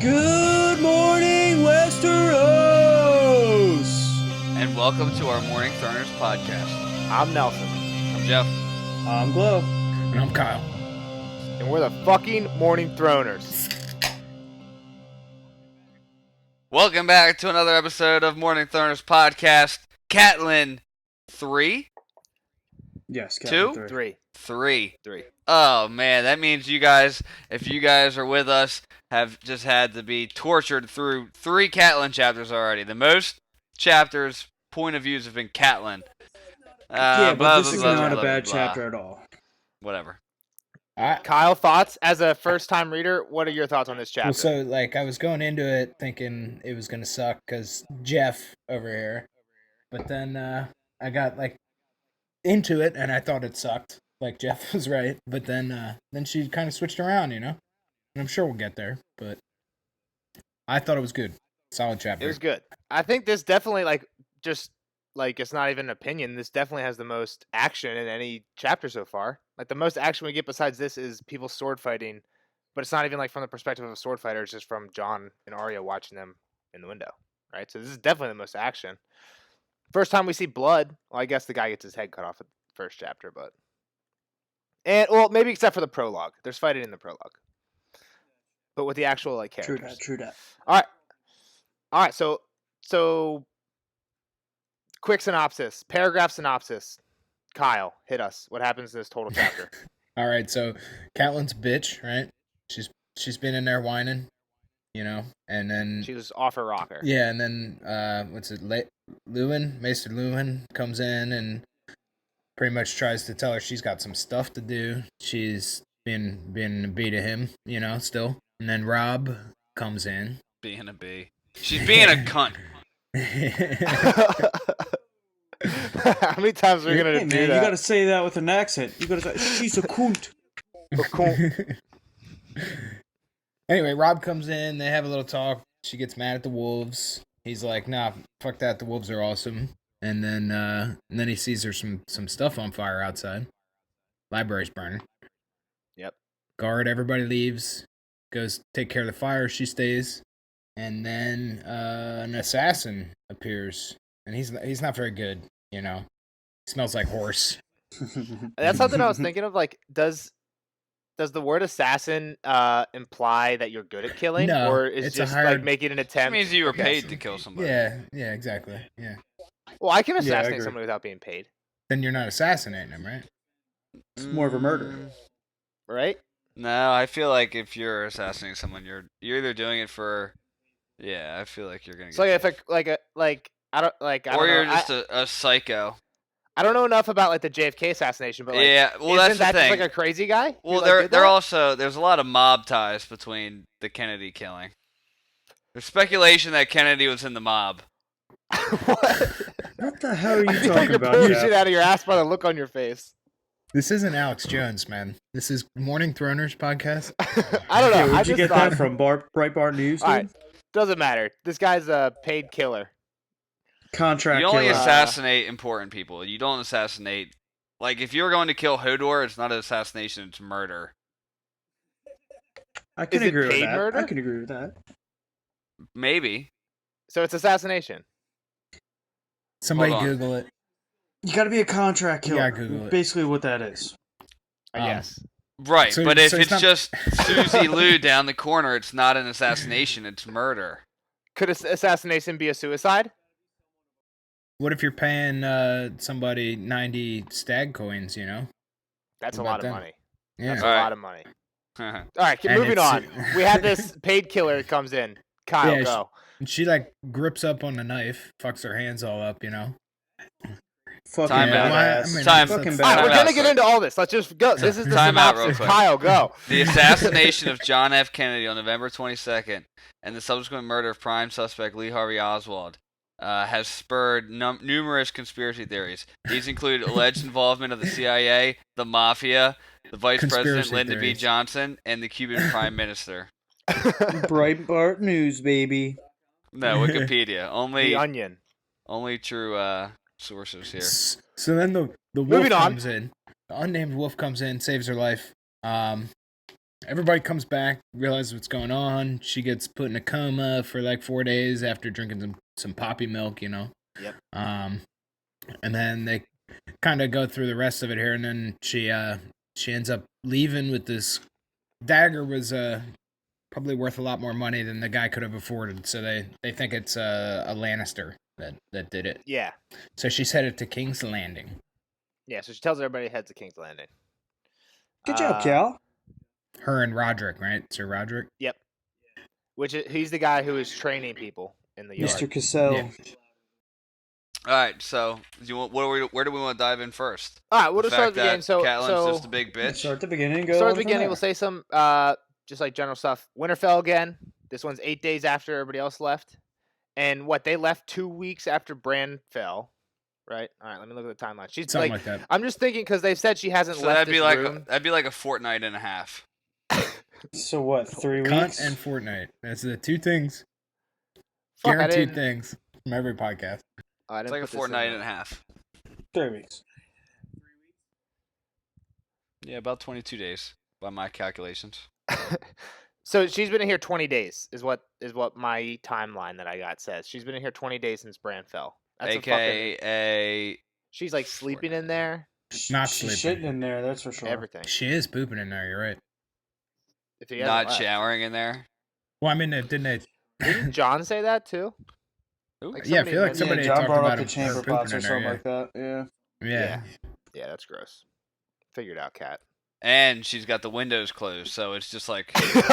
Good morning, Westeros! And welcome to our Morning Throners podcast. I'm Nelson. I'm Jeff. I'm Glow. And I'm Kyle. And we're the fucking Morning Throners. Welcome back to another episode of Morning Throners podcast. Catelyn 3? Yes, Two? Captain 3. 3. Oh man, that means you guys, if you guys are with us, have just had to be tortured through 3 Catelyn chapters already. The most chapters, point of views have been Catelyn. Yeah, but blah, this blah, is blah, not blah, a bad blah, chapter at all. Whatever. Kyle, thoughts? As a first-time reader, what are your thoughts on this chapter? Well, so I was going into it thinking it was gonna suck because Jeff over here, but then I got into it and I thought it sucked. Like Jeff was right, but then she kind of switched around, and I'm sure we'll get there. But I thought it was good, solid chapter. It was good. I think this definitely, it's not even an opinion. This definitely has the most action in any chapter so far. Like, the most action we get besides this is people sword fighting, but it's not even, from the perspective of a sword fighter. It's just from Jon and Arya watching them in the window, right? So this is definitely the most action. First time we see blood. Well, I guess the guy gets his head cut off at the first chapter, but... maybe except for the prologue. There's fighting in the prologue. But with the actual, characters. True that. All right, so quick synopsis, paragraph synopsis. Kyle, hit us. What happens in this total chapter? All right, so Catelyn's bitch, right? She's been in there whining, and then She was off her rocker. yeah, and then Maester Lewin comes in and pretty much tries to tell her she's got some stuff to do. She's been a bee to him, still. And then Rob comes in. Being a bee. She's being a cunt. How many times are we gonna Hey, do man, that? you gotta say that with an accent. You gotta say, she's a cunt. Anyway, Rob comes in. They have a little talk. She gets mad at the wolves. He's like, "Nah, fuck that. The wolves are awesome." And then he sees there's some stuff on fire outside. Library's burning. Yep. Guard. Everybody leaves. Goes take care of the fire. She stays. And then an assassin appears, and he's not very good. He smells like horse. That's something I was thinking of. Does the word assassin imply that you're good at killing, No, or is it's just a hired- making an It attempt? means you were Okay. paid to kill somebody. Yeah, exactly. Yeah. Well, I can I assassinate agree. somebody without being paid, Then you're not assassinating him, right? It's more of a murder. right? No, I feel like if you're assassinating someone, you're either doing it for, I feel like you're gonna. So get if I don't or you're know. just a psycho. I don't know enough about the JFK assassination, but Yeah, well, isn't that's the that thing. just a crazy guy? Well, who, they're did that? also there's a lot of mob ties between the Kennedy killing. There's speculation that Kennedy was in the mob. What? What the hell are you I feel like talking you're about, pulling Jeff? shit out of your ass by the look on your face. This isn't Alex Jones, man. This is Morning Throners podcast. I don't know. Yeah, I where'd just you get thought, that from? Breitbart News? All Dude? right, doesn't matter. This guy's a paid killer. Contract You only killer. assassinate important people. You don't assassinate. Like, if you're going to kill Hodor, it's not an assassination, it's murder. I can Is it agree with paid that. murder? I can agree with that. Maybe. So it's assassination. Somebody Hold on. Google it. You gotta be a contract killer. Yeah, Google it. Basically what that is. I guess. Right, So- but if so it's it's not- just Susie Lou down the corner, it's not an assassination, it's murder. Could assassination be a suicide? What if you're paying somebody 90 stag coins, That's What a lot about of that? money. Yeah. That's a Alright. lot of money. Well, All right, And moving it's- on. We had this paid killer that comes in. Kyle, Yeah, go. And she grips up on the knife, fucks her hands all up, Fucking Time out. badass. Time- Fucking All right, we're Time badass. gonna out, get sir. into all this. Let's just go. This is the Time out real synopsis. quick. Kyle, go. the assassination of John F. Kennedy on November 22nd and the subsequent murder of prime suspect Lee Harvey Oswald has spurred numerous conspiracy theories. These include alleged involvement of the CIA, the mafia, the Vice President Conspiracy Lyndon B. theories. Johnson, and the Cuban Prime Minister. Breitbart News, baby. No, Wikipedia. The Onion. Only true sources here. So then the wolf Moving on. comes in. The unnamed wolf comes in, saves her life. everybody comes back, realizes what's going on. She gets put in a coma for like 4 days after drinking some poppy milk, Yep. And then they kind of go through the rest of it here, and then she ends up leaving with this dagger. Was probably worth a lot more money than the guy could have afforded. So they think it's a Lannister that did it. Yeah. So she's headed to King's Landing. Yeah, so she tells everybody to head to King's Landing. Good job, Cal. Her and Roderick, right? Sir Roderick? Yep. He's the guy who is training people in the yard. Mr. Cassell. Yeah. All right, so where do we want to dive in first? All right, we'll The just start at fact the beginning. that So, Catelyn's just a big Let's bitch. start at the beginning. Go start at on the from beginning. there. We'll say some just like general stuff. Winterfell again. This one's 8 days after everybody else left, and they left 2 weeks after Bran fell, right? All right, let me look at the timeline. She's Something like that. I'm just thinking because they've said she hasn't So left that'd be this like room. that'd be like a fortnight and a half. So what? 3 Cunt weeks? and Fortnite. That's the two things. Fuck, I Guaranteed didn't- things from every podcast. I It's didn't like a put this in fortnight there. and a half. 3 weeks. Yeah, about 22 days by my calculations. So she's been in here 20 days is what my timeline that I got says. She's been in here 20 days since Bran fell. That's a fucking, AKA she's like sleeping in there, Not She's sleeping. shitting in there, that's for sure. everything. She is pooping in there, you're right. If he hasn't not left. showering in there. Well, I mean, didn't they? Didn't John say that too? Ooh. Like Yeah, I feel like mentioned- somebody yeah, John talked brought about up the her chamber pooping pots or in there, something yeah. like that. Yeah. Yeah. Yeah, that's gross. Figure it out, Cat. And she's got the windows closed, so it's just like That's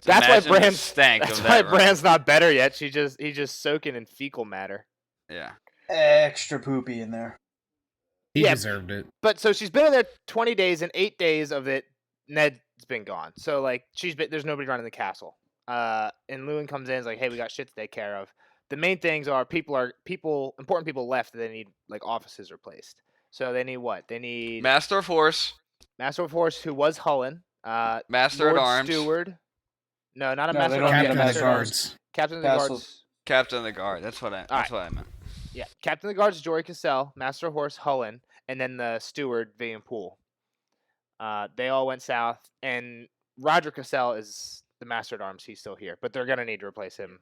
why imagine the Bran's stank That's of why that room. Bran's not better yet. He's just soaking in fecal matter. Yeah. Extra poopy in there. He Yeah. deserved it. But so she's been in there 20 days, and 8 days of it, Ned's been gone. So like there's nobody running the castle. And Lewin comes in, is like, hey, we got shit to take care of. The main things are important people left that they need like offices replaced. So they need what? They need Master of Horse, Master of Horse, who was Hullen. Master Lord at Arms, Steward. No, not a No, Master they of don't Arms. get Captain a of Master the of Master Arms. Guards. Captain of the Castle. Guards. Captain of the Guard. That's what I meant. Yeah, Captain of the Guards, Jory Cassell. Master of Horse, Hullen. And then the steward, Vivian Poole. They all went south. And Roger Cassell is the Master at Arms. He's still here. But they're going to need to replace him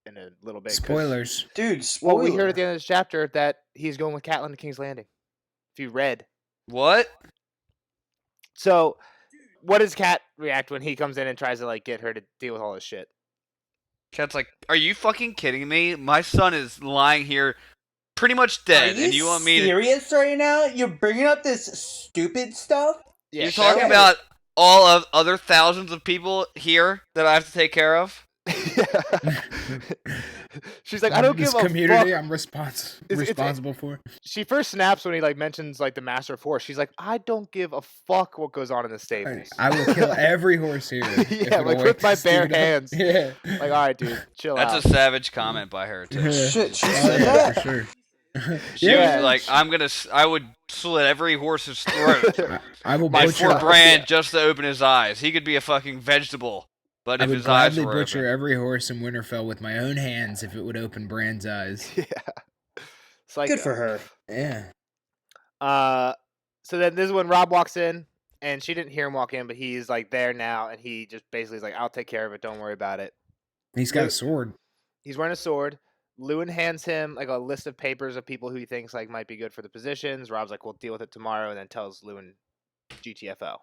in a little bit. 'cause- Spoilers. Dude, spoiler. Well, we heard at the end of this chapter that he's going with Catelyn to King's Landing. If you read. What? So, what does Cat react when he comes in and tries to like get her to deal with all this shit? Cat's like, are you fucking kidding me? My son is lying here pretty much dead, and you want me to... serious right now? You're bringing up this stupid stuff? Yeah, You're Sarah- talking about all of other thousands of people here that I have to take care of? She's like, I don't this give a community fuck. I'm It's- responsible for. She first snaps when he like mentions like the Master of Horse. She's like, I don't give a fuck what goes on in the stables. I will kill every horse here. if Yeah, it'll like, wake with my this bare dude up. hands. Yeah. Like, all right, dude, chill That's out. a savage comment by her, too. Shit, she Oh, said yeah, that. for sure. She Yeah. was like, I would slit every horse's throat I will by butcher. Fort Brand just to open his eyes. He could be a fucking vegetable, but I if would his eyes gladly were butcher open. every horse in Winterfell with my own hands if it would open Bran's eyes. Yeah, it's like Good for her. Yeah. So then this is when Rob walks in, and she didn't hear him walk in, but he's like there now, and he just basically is like, I'll take care of it. Don't worry about it. He's got Lu- a sword. He's wearing a sword. Lewin hands him like a list of papers of people who he thinks like might be good for the positions. Rob's like, we'll deal with it tomorrow, and then tells Lewin GTFO.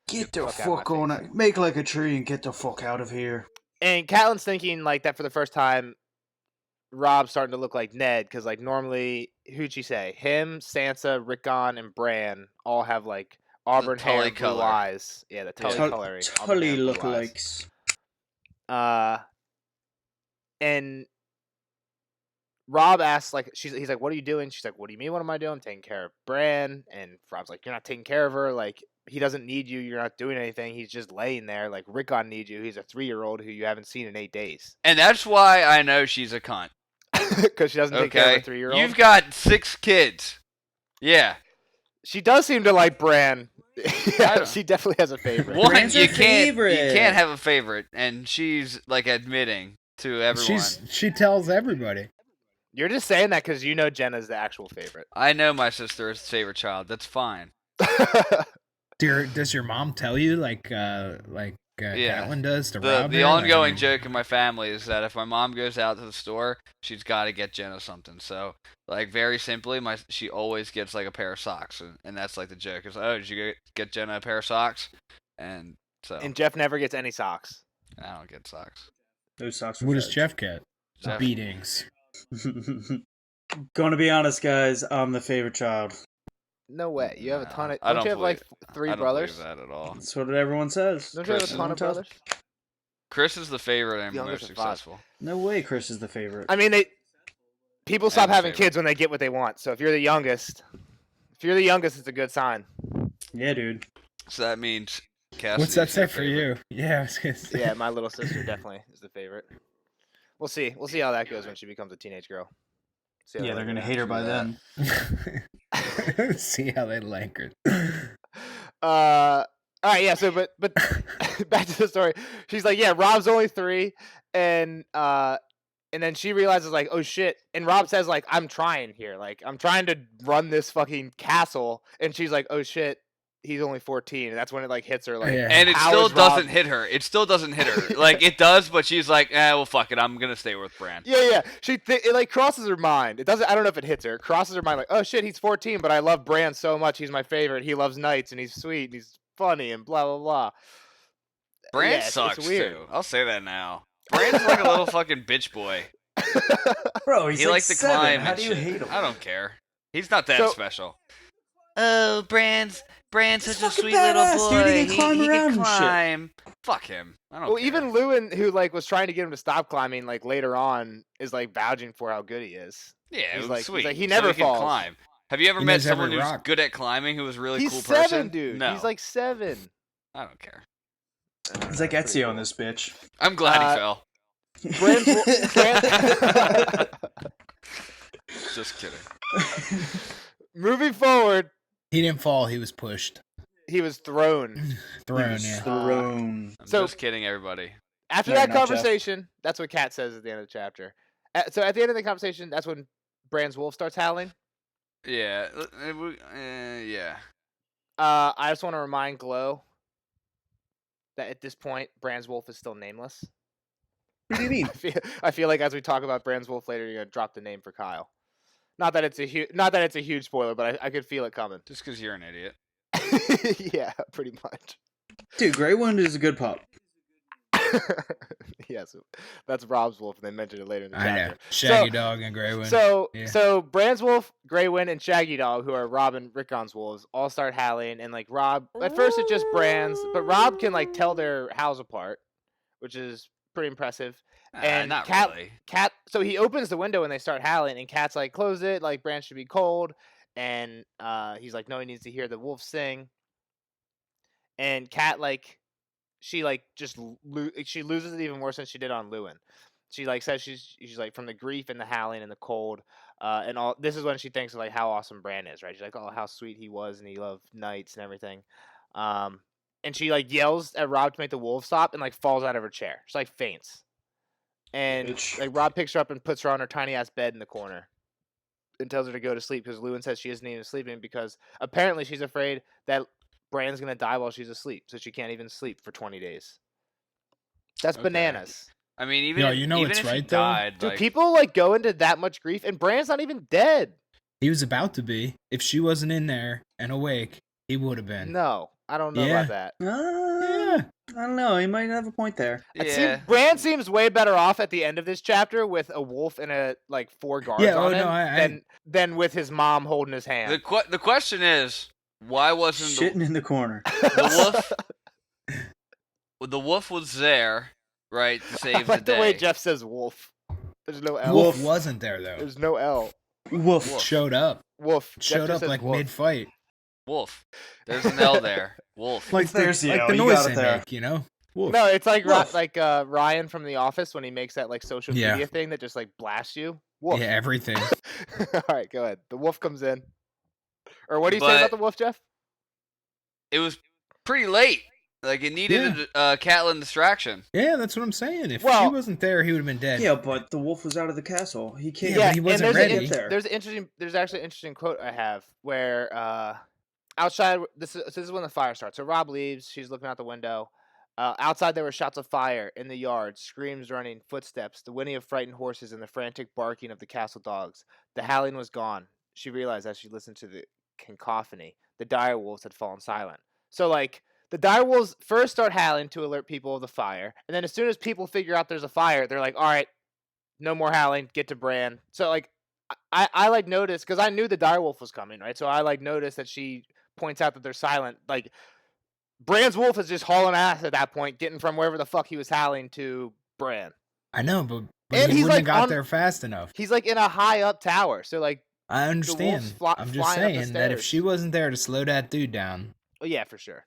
Get the fuck out of fuck my on face. it. Make like a tree and get the fuck out of here. And Catelyn's thinking like that for the first time. Rob's starting to look like Ned because like normally who'd she say? Him, Sansa, Rickon, and Bran all have like auburn hair, Tully and blue color. eyes. Yeah, the Tully Yeah. coloring. auburn hair Tully and blue eyes. lookalikes. And Rob asks, like, he's like, what are you doing? She's like, what do you mean, what am I doing? I'm taking care of Bran. And Rob's like, you're not taking care of her. Like, he doesn't need you. You're not doing anything. He's just laying there. Like, Rickon needs you. He's a 3-year-old who you haven't seen in 8 days. And that's why I know she's a cunt. Because she doesn't take care Okay? of a 3-year-old. You've got 6 kids. Yeah. She does seem to like Bran. Yeah, don't- she definitely has a favorite. One, Bran's you her can't favorite. have a favorite, and she's like admitting to everyone. She tells everybody. You're just saying that because you know Jenna's the actual favorite. I know my sister is favorite child. That's fine. Does your mom tell you like Yeah. Catelyn does to The Rob? the her? Like, ongoing joke in my family is that if my mom goes out to the store, she's got to get Jenna something. So, like, very simply, she always gets like a pair of socks, and that's like the joke is, oh, did you get Jenna a pair of socks? And so And Jeff never gets any socks. I don't get socks. Those socks are What does feds. Jeff get? Jeff- Beatings. Gonna be honest, guys. I'm the favorite child. No way. You have a ton of. I Don't you have like three I don't brothers? believe that at all. That's what everyone says. Don't you have a Chris, ton of Everyone tells- brothers? Chris is the favorite and Youngest most of five. successful. No way, Chris is the favorite. I mean, people stop the having favorite. kids when they get what they want. So if you're the youngest, it's a good sign. Yeah, dude. So that means Cassidy. What's that say for you? Yeah, I was gonna say. Yeah, my little sister definitely is the favorite. We'll see. We'll see how that goes when she becomes a teenage girl. See how Yeah, that they're gonna goes. hate her by then. See how they like her. All right, yeah. So, but back to the story. She's like, yeah, Rob's only 3, and then she realizes like, oh shit. And Rob says like, I'm trying here, like I'm trying to run this fucking castle, and she's like, oh shit, he's only 14, and that's when it like hits her like, Yeah. And it how still is Rob- doesn't hit her. It still doesn't hit her. Like it does, but she's like, well, fuck it. I'm gonna stay with Bran. Yeah. It like crosses her mind. It doesn't. I don't know if it hits her. It crosses her mind like, oh shit, he's 14, but I love Bran so much. He's my favorite. He loves knights, and he's sweet, and he's funny, and blah blah blah. Bran Yeah, it's sucks weird. too. I'll say that now. Bran's like a little fucking bitch boy. Bro, he's He like likes to 7. climb. How and do you shit. hate him? I don't care. He's not that So- special. Oh, Bran's He's such a fucking sweet little badass, boy. dude. He can climb around can and shit. climb. Fuck him. I don't Well, care. even Lewin, who like was trying to get him to stop climbing, like later on, is like vouching for how good he is. yeah, it he's was like- he's sweet. like, he So never can falls. climb. Have you ever He met knows every someone who's rock. good at climbing who was a really He's cool 7, person? dude. No, He's like 7. I don't care. He's like Pretty Ezio cool. on this bitch. I'm glad he fell. Bran- Just kidding. Moving forward, He didn't fall. He was pushed. he was thrown. Thrown. Yeah. Thrown. I'm So- just kidding, everybody. After No, that you're not, Jeff. conversation, that's what Kat says at the end of the chapter. So at the end of the conversation, that's when Bran's wolf starts howling. Yeah. Yeah. I just want to remind Glow that at this point, Bran's wolf is still nameless. What do you mean? I feel like as we talk about Bran's wolf later, you're gonna drop the name for Kyle. Not that it's a huge spoiler, but I could feel it coming. Just because you're an idiot. Yeah, pretty much. Dude, Grey Wind is a good pup. Yes, that's Rob's wolf, and they mentioned it later in the I know. chapter. Shaggy Dog and Grey Wind. So, Yeah. so Bran's wolf, Grey Wind, and Shaggy Dog, who are Rob and Rickon's wolves, all start howling. And like Rob, at first it's just Bran's, but Rob can like tell their howls apart, which is pretty impressive. And not Cat- really. Cat, so he opens the window and they start howling, and Cat's like, "Close it, like Bran should be cold." And he's like, "No, he needs to hear the wolf sing." And Cat like, she like just she loses it even worse than she did on Lewin. She like says she's like from the grief and the howling and the cold, and all. This is when she thinks of like how awesome Bran is, right? She's like, "Oh, how sweet he was, and he loved knights and everything." And she like yells at Rob to make the wolf stop, and like falls out of her chair. She like faints. And Bitch. like Rob picks her up and puts her on her tiny ass bed in the corner, and tells her to go to sleep because Lewin says she isn't even sleeping because apparently she's afraid that Bran's gonna die while she's asleep, so she can't even sleep for 20 days. That's Okay. bananas. I mean, even Yo, if, you know even it's if he right, though? died, Do like, people like go into that much grief? And Bran's not even dead. He was about to be. If she wasn't in there and awake, he would have been. No, I don't know Yeah. about that. Yeah. I don't know. He might have a point there. yeah. Bran seems way better off at the end of this chapter with a wolf and a like 4 guards Yeah, on oh, him no, than with his mom holding his hand. The question is, why wasn't Shitting in the corner. the wolf was there, right, to I save like the the way day? Jeff says wolf. There's no L. Wolf Wolf. wasn't there though. There's no L. Woof. Showed up. Wolf. Jeff Showed just up says like wolf. mid-fight. Wolf. There's an L there. Wolf. Like There's the like L, the you noise got they it there. make, you know? Wolf. No, it's like Wolf. Ryan from The Office when he makes that like social Yeah. media thing that just like blasts you. Wolf. Yeah, everything. All right, go ahead. The wolf comes in. Or what do you say about But- the wolf, Jeff? It was pretty late. Like, it needed a Catelyn distraction. Yeah, that's what I'm saying. If Well- she wasn't there, he would have been dead. Yeah, but the wolf was out of the castle. He can't. Yeah, but he and wasn't there's ready. There. There's actually an interesting quote I have where outside, this is when the fire starts. So Rob leaves. She's looking out the window. Outside, there were shots of fire in the yard, screams running, footsteps, the whinny of frightened horses, and the frantic barking of the castle dogs. The howling was gone. She realized as she listened to the cacophony. The dire wolves had fallen silent. So, like, the dire wolves first start howling to alert people of the fire, and then as soon as people figure out there's a fire, they're like, all right, no more howling, get to Bran. So, like, I like noticed, because I knew the dire wolf was coming, right? So I like noticed that she points out that they're silent. Like, Bran's wolf is just hauling ass at that point, getting from wherever the fuck he was howling to Bran. I know, but And he he's, wouldn't like, have got on- there fast enough. He's like in a high up tower, so like I understand. I'm just flying up the saying that if stairs. she wasn't there to slow that dude down, oh yeah, for sure.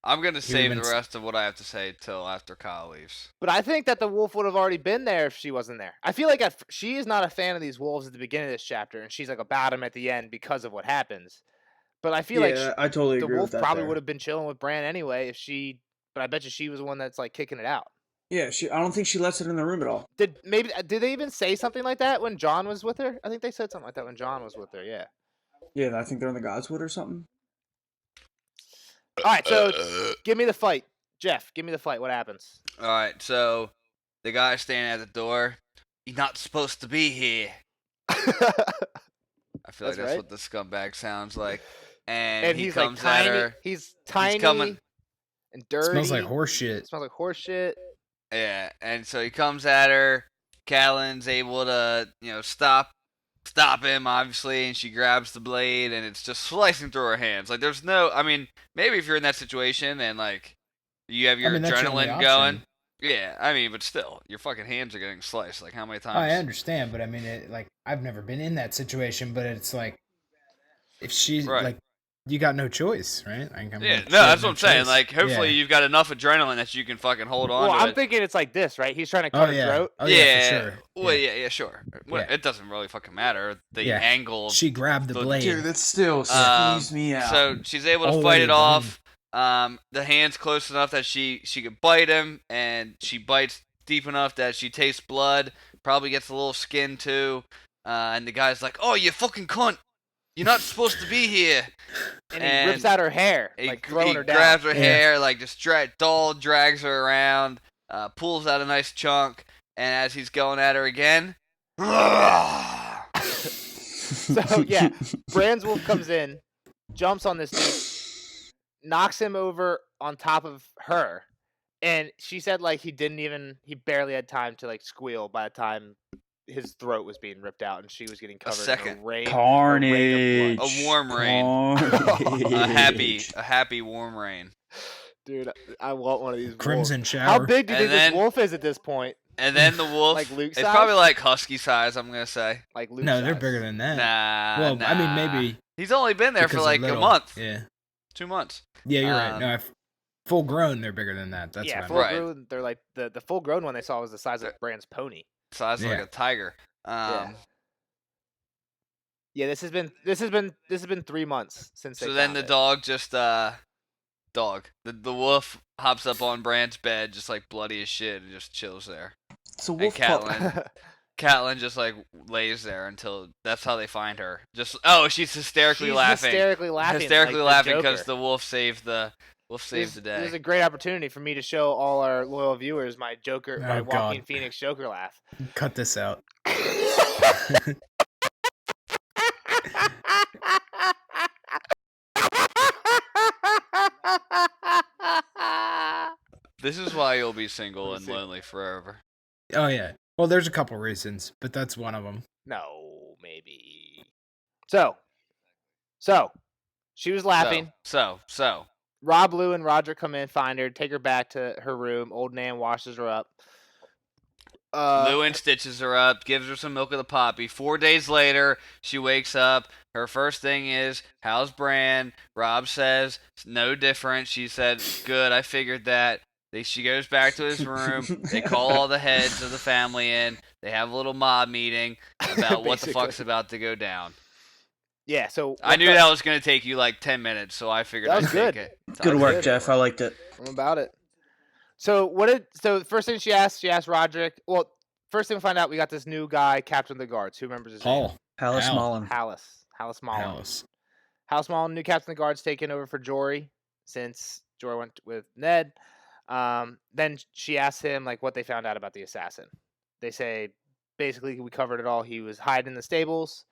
I'm gonna save been the rest of what I have to say till after Kyle leaves. But I think that the wolf would have already been there if she wasn't there. I feel like she is not a fan of these wolves at the beginning of this chapter, and she's like about them at the end because of what happens. But I feel like I totally the agree wolf with that. probably there. would have been chilling with Bran anyway if she. But I bet you she was the one that's like kicking it out. Yeah, I don't think she lets it in the room at all. Did they even say something like that when Jon was with her? I think they said something like that when Jon was with her. Yeah. Yeah, I think they're in the Godswood or something. All right, so give me the fight, Jeff. Give me the fight. What happens? All right, so the guy standing at the door, you're not supposed to be here. I feel like that's right. what the scumbag sounds like. And he he's comes like tiny. at her. He's tiny coming. and dirty. smells like horse shit. Smells like horse shit. Yeah, and so he comes at her. Catelyn's able to, stop him, obviously, and she grabs the blade, and it's just slicing through her hands. Like, there's no, I mean, maybe if you're in that situation and, like, you have your that's your only adrenaline option. going. Yeah, I mean, but still, your fucking hands are getting sliced. Like, how many times? I understand, but I mean, I've never been in that situation, but it's like, if she's Right. like, you got no choice, right? Yeah, no, that's what I'm saying. Like, hopefully Yeah. you've got enough adrenaline that you can fucking hold on Well, to I'm it. thinking it's like this, right? He's trying to cut her throat. Oh yeah, for sure. Well, yeah, sure. Well, Yeah. it doesn't really fucking matter. The Yeah. angle. She grabbed the blade. Dude, that still Um, squeezed me out. So she's able to All the fight way it to off. The hand's close enough that she could bite him, and she bites deep enough that she tastes blood. Probably gets a little skin too. And the guy's like, "Oh, you fucking cunt! You're not supposed to be here." And he rips out her hair, like throwing her down. Grabs her hair, like just drags her around, pulls out a nice chunk, and as he's going at her again, So yeah, Bran's wolf comes in, jumps on this dude, knocks him over on top of her, and she said like he barely had time to like squeal by the time his throat was being ripped out and she was getting covered in second. a rain. Carnage. a warm rain, Carnage. a happy warm rain. Dude, I want one of these Crimson wolves. shower. How big do you And think then- this wolf is at this point? And then the wolf, Like Luke it's size? probably like husky size, I'm gonna say. Like Luke No, they're size. bigger than that. Nah. Well, I mean, nah. maybe He's only been there for because like they're a little. month, Yeah, 2 months. yeah, you're right. Um, No, full grown, they're bigger than that. That's yeah, what full I Right. grown. They're like the full grown one they saw was the size of Bran's pony. Size like Yeah. a tiger. Yeah, this has been 3 months since. So they then found the it. dog just the wolf hops up on Bran's bed, just like bloody as shit, and just chills there. It's a And wolf pup. Catelyn just like lays there until that's how they find her. Just she's hysterically She's laughing. hysterically laughing, Hysterically like the laughing because Joker. the wolf saved the This day. is a great opportunity for me to show all our loyal viewers my Joker, my Oh, Walking God. Phoenix Joker laugh. cut this out. This is why you'll be single Let and me see. lonely forever. Oh yeah. Well, there's a couple reasons, but that's one of them. No, maybe. So, she was laughing. So. Rob, Lou, and Roger come in, find her, take her back to her room. Old Nan washes her up. Lewin stitches her up, gives her some milk of the poppy. 4 days later, she wakes up. Her first thing is, "How's Bran?" Rob says, "No different." She said, "Good, I figured that." She goes back to his room. They call all the heads of the family in. They have a little mob meeting about what the fuck's Basically. about to go down. Yeah, so I knew that was going to take you like 10 minutes, so I figured That I'd was take good. it. Good Sounds work, good. Jeff. I liked it. I'm about it. So the first thing she asked Roderick. Well, first thing we find out, we got this new guy, Captain of the Guards. Who remembers his name? Paul. Hallis Hal. Mullen. Hallis Mullen. Palace. House Mall, new captain of the guard's taken over for Jory since Jory went with Ned. Then she asks him like what they found out about the assassin. They say basically we covered it all. He was hiding in the stables,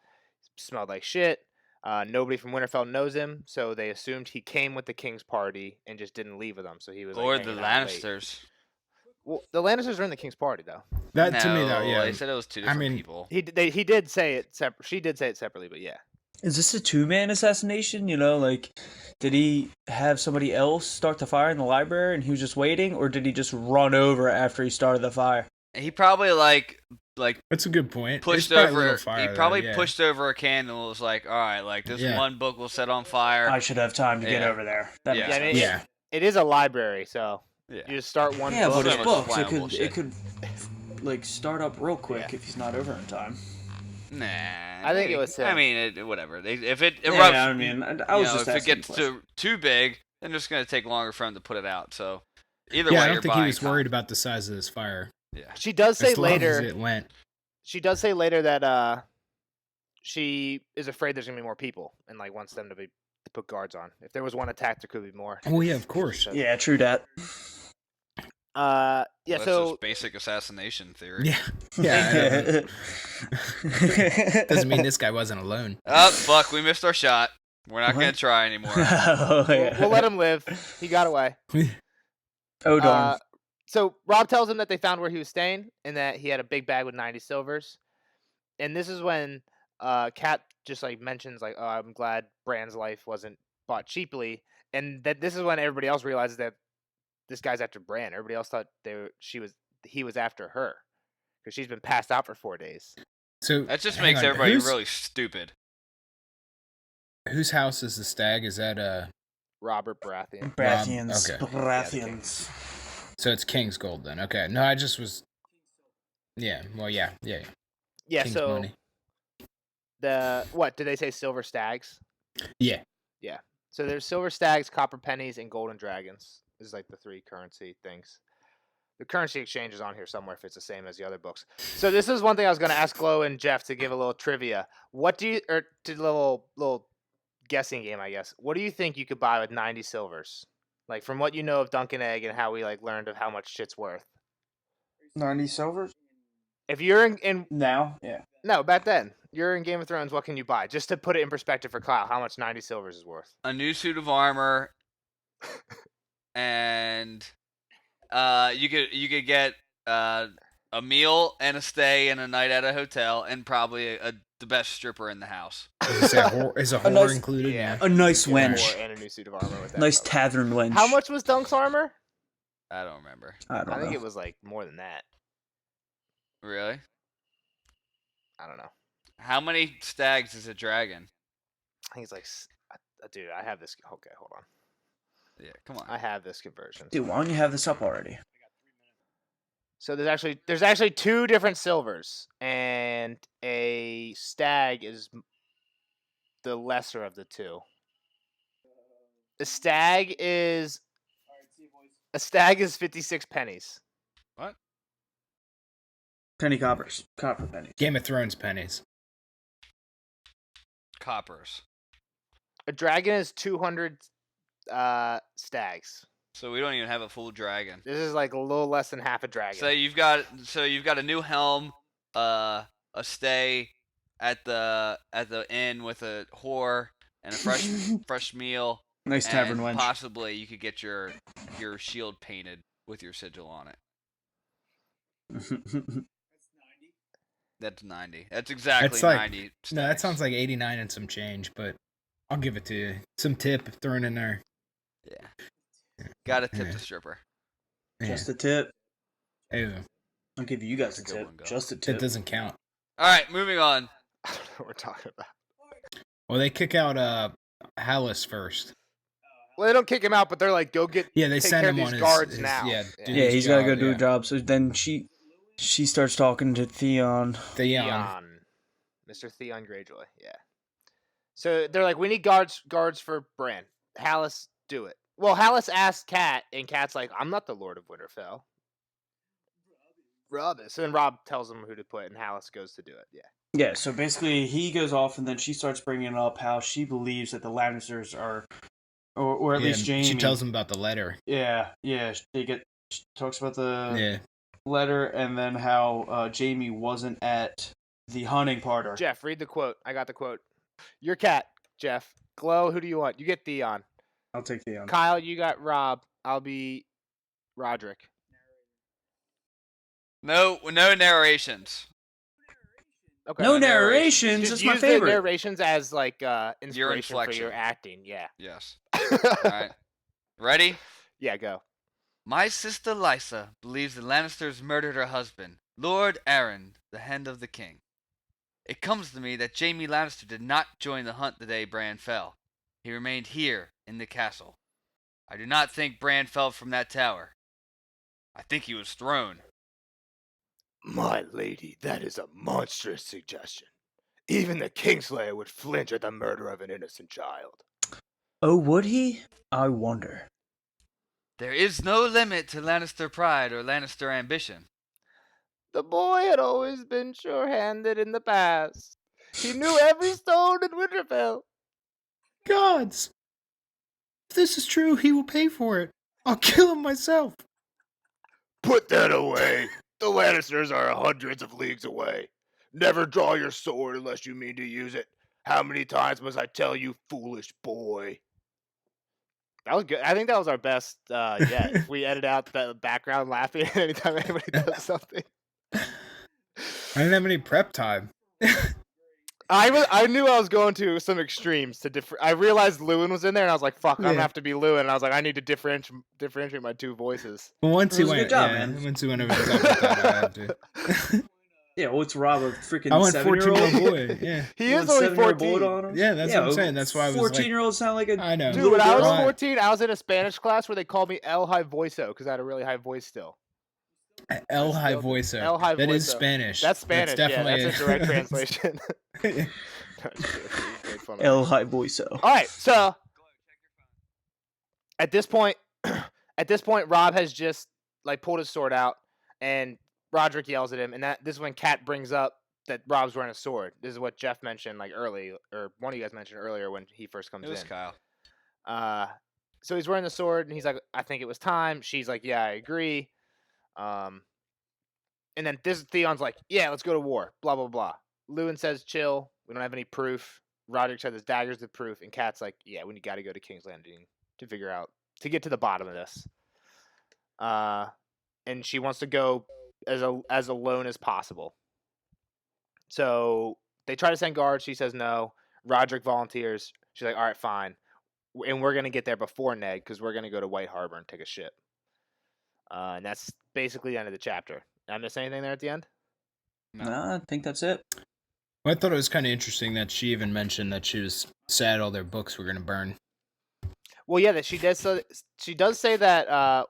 smelled like shit. Nobody from Winterfell knows him, so they assumed he came with the king's party and just didn't leave with them. So he was Or like, the hanging out late. Lannisters. Well, the Lannisters are in the king's party though. That to me, though, No, yeah. they said it was two different mean, people. He did say it separate. She did say it separately, but yeah. Is this a two-man assassination? You know, like, did he have somebody else start the fire in the library and he was just waiting, or did he just run over after he started the fire? He probably like That's a good point. pushed It's probably a over. little fire, He though, probably yeah. pushed over a candle and was like, "All right, like this Yeah. one book will set on fire." I should have time to get Yeah. over there. That Yeah. makes Yeah, sense. Yeah. It is a library, so Yeah. you just start one Yeah, book. but so it's much books. It flammable could, shit. it could, like, start up real quick Yeah. if he's not over in time. Nah, I think it was I Sam. mean, whatever. If it erupts, Yeah, I mean, I was just if it asking gets a question. too big, then it's gonna take longer for him to put it out. So either Yeah, way, I you're don't think he buying was time. worried about the size of this fire. Yeah. She does say As long as later. it went. She does say later that she is afraid there's gonna be more people and like wants them to put guards on. If there was one attack, there could be more. Oh yeah, of course. She says. Yeah, true that. Yeah. That's So just basic assassination theory. Yeah, yeah. Doesn't Doesn't mean this guy wasn't alone. Oh fuck, we missed our shot. We're not gonna What? try anymore. we'll let him live. He got away. Oh darn. So Rob tells him that they found where he was staying and that he had a big bag with 90 silvers. And this is when Kat just like mentions like, "Oh, I'm glad Bran's life wasn't bought cheaply," and that this is when everybody else realizes that this guy's after Bran. Everybody else thought he was after her because she's been passed out for 4 days. So That just hang makes on, everybody whose- really stupid. Whose house is the stag? Is that Robert Baratheon. Baratheons. okay. Baratheons. So it's King's Gold then. Okay. No, I just was. Yeah. Well, yeah. Yeah. King's So money. what did they say? Silver stags. Yeah. So there's silver stags, copper pennies, and golden dragons. This is like the 3 currency things. The currency exchange is on here somewhere if it's the same as the other books. So this is one thing I was going to ask Glow and Jeff to give a little trivia. What do you, or to a little guessing game, I guess. What do you think you could buy with 90 silvers? Like from what you know of Dunkin' Egg and how we like learned of how much shit's worth. 90 silvers? If you're in Now? Yeah. no, back then, you're in Game of Thrones, what can you buy? Just to put it in perspective for Kyle, how much 90 silvers is worth? A new suit of armor, and you could get a meal and a stay and a night at a hotel, and probably the best stripper in the house. Is a whore nice- included? yeah. A nice Get a wench. whore and a new suit of armor with that. Nice probably. tavern wench. How much was Dunk's armor? I don't remember. I don't I think know. it was like more than that. Really? I don't know. How many stags is a dragon? I think it's like, dude, I have this. Okay, hold on. Yeah, come on. I have this conversion. Dude, why don't you have this up already? So there's actually 2 different silvers, and a stag is the lesser of the 2. A stag is 56 pennies. What? Penny coppers. Copper pennies. Game of Thrones pennies. Coppers. A dragon is 200 stags. So we don't even have a full dragon. This is like a little less than half a dragon. So you've got a new helm, a stay at the inn with a whore and a fresh meal. Nice tavern and wench. possibly you could get your shield painted with your sigil on it. That's 90. That's exactly That's like 90. no, that stacks. sounds like 89 and some change, but I'll give it to you. Some tip thrown in there. Yeah. Gotta tip Yeah. the stripper. Yeah. Just a tip. Ew, I'll give you guys a That's a good tip. one, Gus. Just a that tip. doesn't count. All right, moving on. I don't know what we're talking about. Well, they kick out Hallis first. Well, they don't kick him out, but they're like, go get Yeah, they take send care him of on these his guards now. Yeah, do Yeah, his he's got to go job, do yeah. a job. So then she starts talking to Theon. Theon. Theon. Mr. Theon Greyjoy, yeah. So they're like, we need guards for Bran. Hallis, do it. Well, Hallis asked Kat, and Kat's like, I'm not the Lord of Winterfell. Rob is. And then Rob tells him who to put, and Hallis goes to do it. Yeah. Yeah, so basically he goes off, and then she starts bringing up how she believes that the Lannisters are, or at least Jamie. She tells him about the letter. Yeah, she talks about the Yeah. letter, and then how Jamie wasn't at the hunting party. Jeff, read the quote. I got the quote. Your cat, Jeff. Glow, who do you want? You get Theon. I'll take Theon. Kyle, you got Rob. I'll be Roderick. No narrations. Okay. No No narrations. Just That's my use favorite. the narrations as like inspiration for inflection. your acting. Yeah. Yes. All right. Ready? Yeah, go. My sister Lysa believes the Lannisters murdered her husband, Lord Arryn, the Hand of the King. It comes to me that Jaime Lannister did not join the hunt the day Bran fell. He remained here in the castle. I do not think Bran fell from that tower. I think he was thrown. My lady, that is a monstrous suggestion. Even the Kingslayer would flinch at the murder of an innocent child. Oh, would he? I wonder. There is no limit to Lannister pride or Lannister ambition. The boy had always been sure-handed in the past. He knew every stone in Winterfell. Gods! If this is true, he will pay for it. I'll kill him myself. Put that away. The Lannisters are hundreds of leagues away. Never draw your sword unless you mean to use it. How many times must I tell you, foolish boy? That was good. I think that was our best yet. If we edit out the background laughing anytime anybody does something. I didn't have any prep time. I knew I was going to some extremes to I realized Lewin was in there, and I was like, "Fuck, I'm gonna have to be Lewin." And I was like, "I need to differentiate my two voices." But once It he was a went, good job, yeah, man. once he went over the top of that, I had to. Yeah, what's Rob, a freaking I went 7-year-old? 14-year-old boy. Yeah, He is only 14. On him? yeah, that's what I'm saying. That's why I was like, 14-year-olds sound like a I know. Dude, little when I was girl. 14, I was in a Spanish class where they called me El High Voiso because I had a really high voice still. El High Voiso. El High That is Voiso. Spanish. That's Spanish. definitely yeah, that's a direct translation. El High Voiso. All right, so at this point, Rob has just like pulled his sword out, and Roderick yells at him, and this is when Kat brings up that Rob's wearing a sword. This is what Jeff mentioned like early, or one of you guys mentioned earlier when he first comes It was in. Kyle. So he's wearing the sword, and he's like, "I think it was time." She's like, "Yeah, I agree." And then Theon's like, "Yeah, let's go to war." Blah blah blah. Lewin says, "Chill. We don't have any proof." Roderick says his dagger's the proof, and Kat's like, "Yeah, we got to go to King's Landing to get to the bottom of this." And she wants to go as alone as possible. So they try to send guards. She says no. Roderick volunteers. She's like, "All right, fine." And we're going to get there before Ned because we're going to go to White Harbor and take a ship. And that's basically the end of the chapter. Did I miss anything there at the end? No, I think that's it. Well, I thought it was kind of interesting that she even mentioned that she was sad all their books were going to burn. Well, yeah, that she does. So she does say that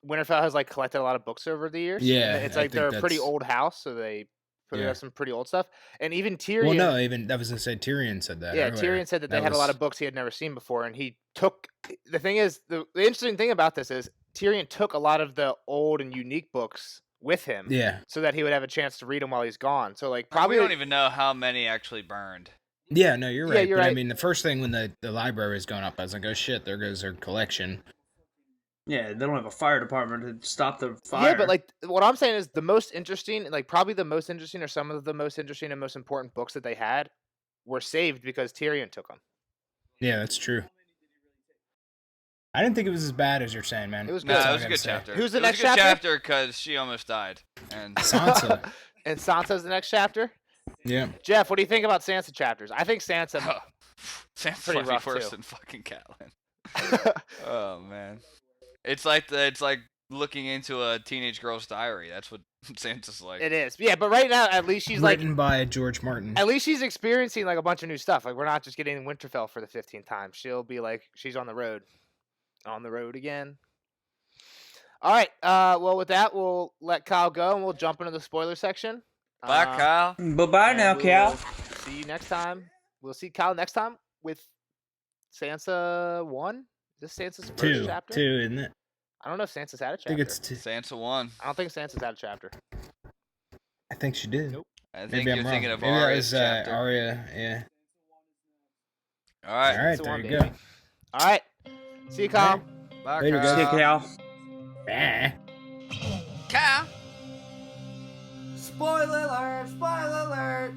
Winterfell has like collected a lot of books over the years. Yeah, And it's I like think they're a pretty that's- old house, so they put Yeah. up some pretty old stuff. And even Tyrion. Well, no, even I was going to say Tyrion said that. Yeah, earlier. Tyrion said that they had a lot was- of books he had never seen before, and he took. The thing is, the interesting thing about this is Tyrion took a lot of the old and unique books with him, Yeah, so that he would have a chance to read them while he's gone. So like Probably probably we don't even know how many actually burned. yeah, no, you're Yeah, right. you're but I right. mean, the first thing when the library was going up, I was like, oh shit, there goes their collection. Yeah, they don't have a fire department to stop the fire. Yeah, but like what I'm saying is the most interesting, like probably the most interesting, or some of the most interesting and most important books that they had were saved because Tyrion took them. Yeah, that's true. I didn't think it was as bad as you're saying, man. It was No, good. it all was I a gotta good say. chapter. Who's the It was next a good chapter? chapter because she almost died. And Sansa. And Sansa's the next chapter. Yeah. Jeff, what do you think about Sansa chapters? I think Sansa. Sam's Pretty might be rough, worse too. than fucking Catelyn. Oh man, it's like looking into a teenage girl's diary. That's what Santa's like. It is, yeah. But right now, at least she's like, Written by George Martin. at least she's experiencing like a bunch of new stuff. Like we're not just getting Winterfell for the 15th time. She'll be like, she's on the road again. All right. Well, with that, we'll let Kyle go, and we'll jump into the spoiler section. Bye, Kyle. Bye-bye and now, we Cal. will See you next time. We'll see Kyle next time with Sansa 1. Is this Sansa's first chapter? Two, isn't it? I don't know if Sansa's had a I think chapter. it's two. Sansa won. I don't think Sansa's had a chapter. I think she did. Nope. I think Maybe I'm you're wrong. thinking of Maybe that Arya's was chapter. Arya. Yeah. All right. All right, Sansa there won, you baby. go. All right. See you, Kyle. Bye, Later, Kyle. guys. Kick out. Ah. Kyle. Spoiler alert! Spoiler alert!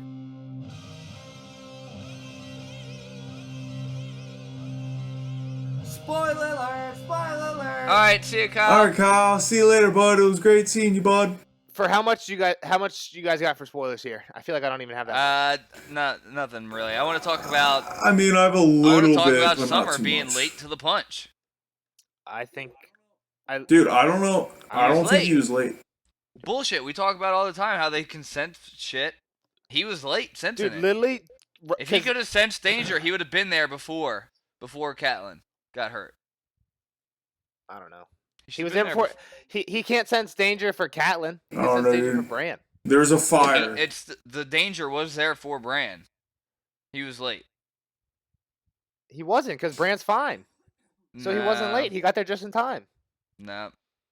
Spoiler alert! Spoiler alert! All right, see you, Kyle. All right, Kyle. See you later, bud. It was great seeing you, bud. For how much you guys got for spoilers here? I feel like I don't even have that. Nothing really. I want to talk about. I mean, I have a I want little to talk bit, about but not Summer too being much. late to the punch. I think. Dude, I don't know. I was don't think late. he was late. Bullshit. We talk about all the time how they can sense shit. He was late sensing Dude, it. literally. If he could have sensed danger, he would have been there before Catelyn got hurt. I don't know. He should've was been there there before. He can't sense danger for Catelyn. He can Oh, sense no, danger for dude. Bran. There's a fire. It's the danger was there for Bran. He was late. He wasn't because Bran's fine. So he wasn't Nah, late. He got there just in time. No,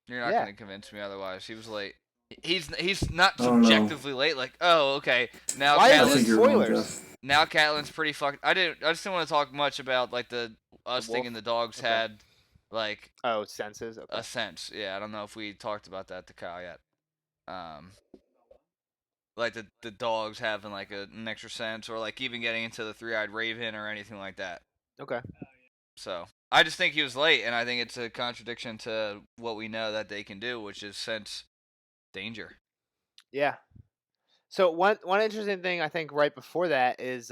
you're not Yeah. gonna convince me otherwise. He was late. He's not I don't know. subjectively late. Like, oh, okay, now Why is I this think Catelyn's you're wrong, spoilers? Jeff. now Catelyn's pretty fucked. I just didn't want to talk much about like us wolf? thinking the dogs Okay. had like Oh, senses. Okay. a sense. Yeah, I don't know if we talked about that to Kyle yet. Like the dogs having like an extra sense, or like even getting into the three-eyed raven or anything like that. Okay. So I just think he was late, and I think it's a contradiction to what we know that they can do, which is sense danger. Yeah. So one interesting thing I think right before that is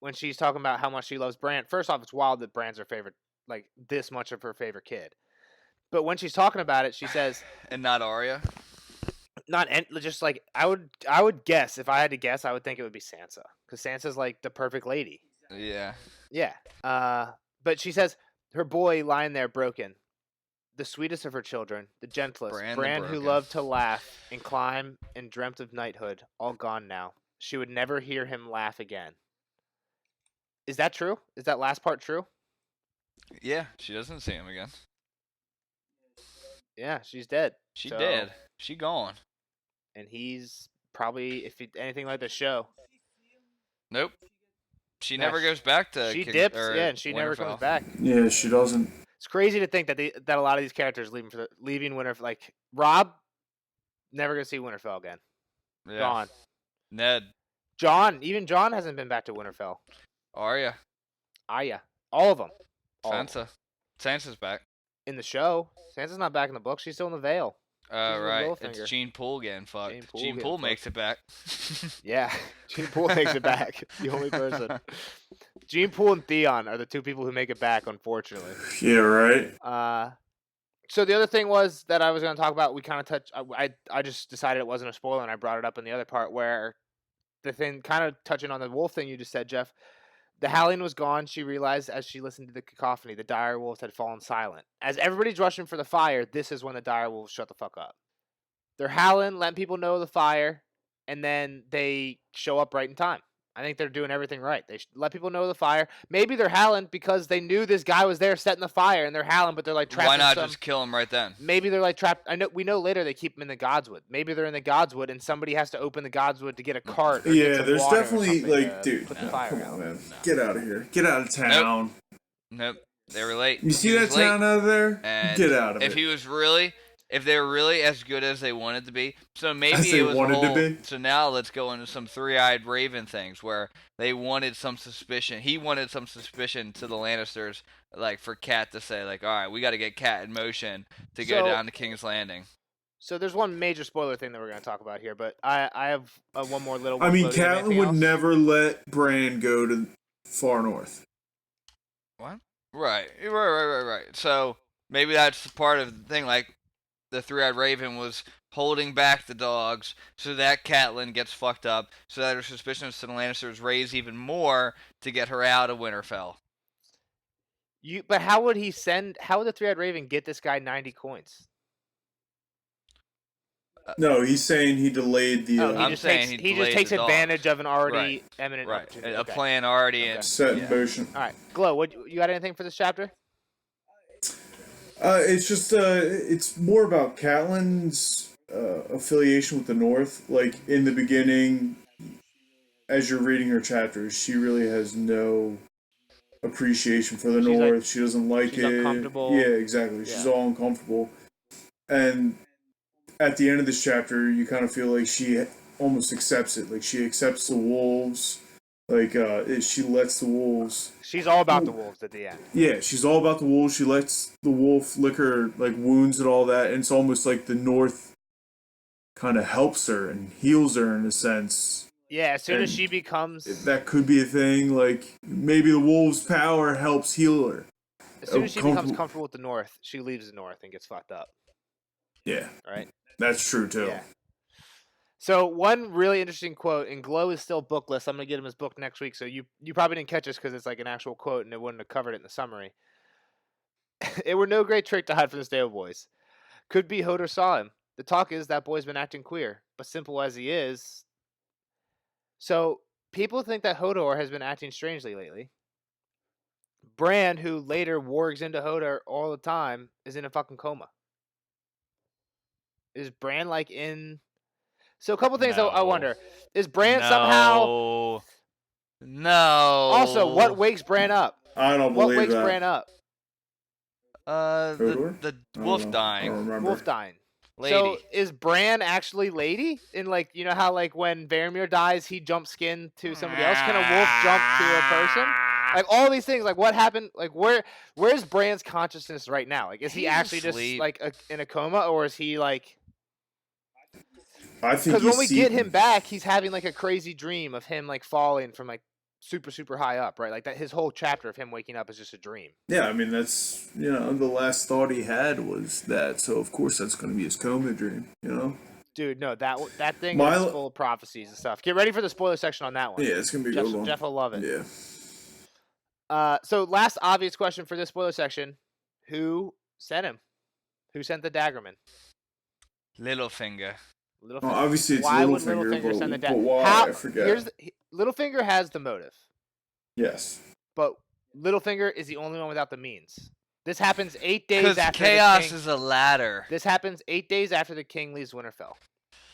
when she's talking about how much she loves Bran. First off, it's wild that Bran's her favorite, like this much of her favorite kid. But when she's talking about it, she says, And not Arya. just like I would guess, if I had to guess, I would think it would be Sansa, because Sansa's like the perfect lady. Yeah. Yeah. But she says her boy lying there broken, the sweetest of her children, the gentlest, Bran Bran, the who broken. loved to laugh and climb and dreamt of knighthood, all gone now. She would never hear him laugh again. Is that true? Is that last part true? Yeah, she doesn't see him again. Yeah, she's dead. She So- dead. She gone. And he's probably, if he, anything like the show, Nope. She Yeah, never goes back to. she King- dips, or yeah, and she never Winterfell. comes back. Yeah, she doesn't. It's crazy to think that that a lot of these characters leaving Winterfell, like Rob, never gonna see Winterfell again. Yeah. Gone. Ned. Even John hasn't been back to Winterfell. Arya. Arya, all of them. All of 'em. Sansa. Sansa's back. In the show, Sansa's not back in the book. She's still in the Vale. She's with Right. Littlefinger. It's Gene Poole getting fucked. Gene Poole Gene getting Poole fucked. makes it back. Yeah, Gene Poole makes it back. The only person. Gene Poole and Theon are the two people who make it back, unfortunately. Yeah, right. So the other thing was that I was going to talk about. We kind of touched. I just decided it wasn't a spoiler, and I brought it up in the other part where the thing, kind of touching on the wolf thing you just said, Jeff. The howling was gone. She realized as she listened to the cacophony, the dire wolves had fallen silent. As everybody's rushing for the fire, this is when the dire wolves shut the fuck up. They're howling, letting people know the fire, and then they show up right in time. I think they're doing everything right. They let people know the fire. Maybe they're howling because they knew this guy was there setting the fire, and they're howling, but they're like trapped. Why not in some, just kill him right then? Maybe they're like trapped. We know later they keep them in the Godswood. Maybe they're in the Godswood, and somebody has to open the Godswood to get a cart. Or get Yeah, some there's water or definitely something like, to dude, put the no, fire come out. on, man, get out of here, get out of town. Nope. They were late. You see He that was late. town out of there? And Get out of if it. he was really, if they were really as good as they wanted to be, so maybe As they it was wanted to whole, be? So now let's go into some three-eyed raven things where they wanted some suspicion. He wanted some suspicion to the Lannisters, like for Cat to say, like, all right, we got to get Cat in motion to go So- down to King's Landing. So there's one major spoiler thing that we're going to talk about here, but I have one more little one. I mean, Flo, do you have Catelyn anything would else? never let Bran go to far north. What? Right. So maybe that's part of the thing. Like the three-eyed raven was holding back the dogs so that Catelyn gets fucked up, so that her suspicions to the Lannisters raise even more to get her out of Winterfell. But how would the three-eyed raven get this guy 90 coins? No, he's saying he delayed the Oh, I'm saying he he just delayed takes the dogs. advantage of an already Right. eminent Right. opportunity. A Okay. plan already Okay. in. set in yeah. motion. All right, Glow. You got anything for this chapter? It's just it's more about Catelyn's affiliation with the North. Like in the beginning, as you're reading her chapters, she really has no appreciation for the She's like- North. She doesn't like she's it. uncomfortable. Yeah, exactly. She's Yeah. all uncomfortable. And at the end of this chapter, you kind of feel like she almost accepts it. Like she accepts the wolves. Like she lets the wolves. She's all about the wolves at the end. Yeah, she's all about the wolves. She lets the wolf lick her like wounds and all that. And it's almost like the North kind of helps her and heals her in a sense. Yeah, as soon as And she becomes That could be a thing. Like maybe the wolves' power helps heal her. as soon as she becomes comfortable- comfortable with the North, she leaves the North and gets fucked up. Yeah, Right? that's true too. Yeah. So one really interesting quote, and Glow is still bookless. I'm gonna get him his book next week. So you probably didn't catch this because it's like an actual quote, and it wouldn't have covered it in the summary. It were no great trick to hide from the stable boys. Could be Hodor saw him. The talk is that boy's been acting queer, but simple as he is. So people think that Hodor has been acting strangely lately. Bran, who later wargs into Hodor all the time, is in a fucking coma. Is Bran like in? So a couple things I No. wonder: is Bran somehow? No. Also, what wakes Bran up? I don't What believe wakes that. Bran up? Hodor? The I don't wolf know. I dying. don't remember. Wolf dying. Lady. So is Bran actually lady? In like, you know how like when Varamir dies, he jumps skin to somebody else? Can a wolf jump to a person? Like all these things, like what happened? Like where's Bran's consciousness right now? Like is he He's actually just asleep. like in a coma, or is he like? I think Because when we he's get seen- him back, he's having like a crazy dream of him like falling from like super high up, right? Like that his whole chapter of him waking up is just a dream. Yeah, I mean that's the last thought he had was that, so of course that's going to be his coma dream. Dude, no, that thing My- is full of prophecies and stuff. Get ready for the spoiler section on that one. Yeah, it's going to be a good one. Jeff will love it. Yeah. So last obvious question for this spoiler section: who sent him? Who sent the Daggerman? Littlefinger. Littlefinger. Well, obviously it's Why would Littlefinger, Littlefinger send the but Daggerman? why? I forget. Littlefinger has the motive, Yes. but Littlefinger is the only one without the means. This happens 8 days Because after chaos the king. is a ladder. This happens 8 days after the king leaves Winterfell.